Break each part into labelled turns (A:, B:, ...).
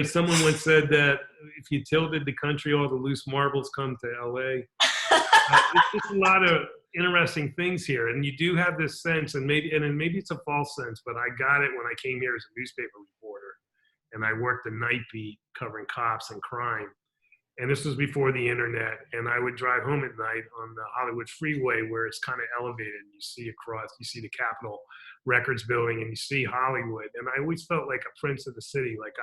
A: Someone once said that if you tilted the country, all the loose marbles come to LA. It's just a lot of interesting things here, and you do have this sense, and maybe it's a false sense, but I got it when I came here as a newspaper reporter, and I worked the night beat covering cops and crime. And this was before the internet, and I would drive home at night on the Hollywood freeway where it's kind of elevated. You see the Capitol Records building, and you see Hollywood. And I always felt like a prince of the city, like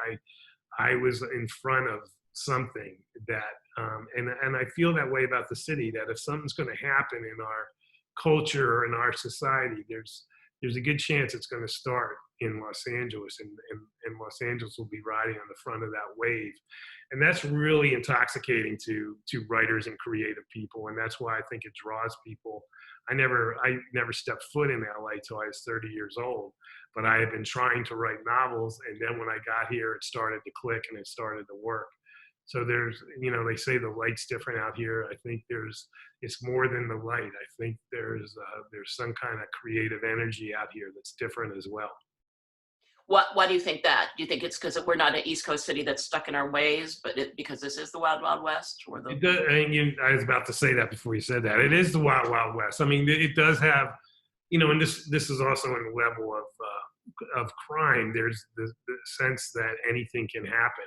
A: I was in front of something that, and I feel that way about the city, that if something's going to happen in our culture or in our society, there's a good chance it's going to start in Los Angeles, and Los Angeles will be riding on the front of that wave. And that's really intoxicating to writers and creative people. And that's why I think it draws people. I never stepped foot in LA till I was 30 years old, but I had been trying to write novels. And then when I got here, it started to click and it started to work. So there's, they say the light's different out here. I think it's more than the light. I think there's some kind of creative energy out here that's different as well.
B: Why do you think that? Do you think it's because we're not an East Coast city that's stuck in our ways, but because this is the Wild Wild West?
A: I was about to say that before you said that. It is the Wild Wild West. I mean, it does have, and this is also in the level of crime. There's the sense that anything can happen.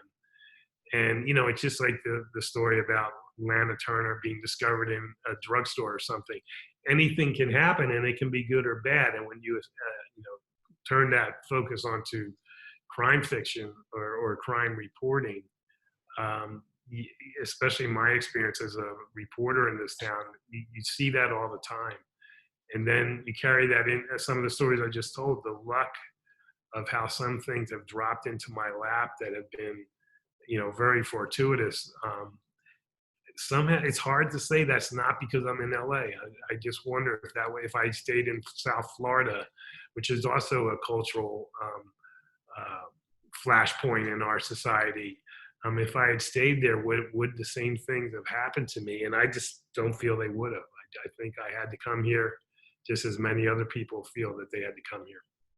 A: And, it's just like the story about Lana Turner being discovered in a drugstore or something. Anything can happen, and it can be good or bad. And when you, turn that focus onto crime fiction or crime reporting, especially my experience as a reporter in this town, you see that all the time. And then you carry that in some of the stories I just told, the luck of how some things have dropped into my lap that have been, very fortuitous. Somehow it's hard to say that's not because I'm in LA. I just wonder if that way, if I stayed in South Florida, which is also a cultural flashpoint in our society, if I had stayed there, would the same things have happened to me? And I just don't feel they would have. I think I had to come here just as many other people feel that they had to come here.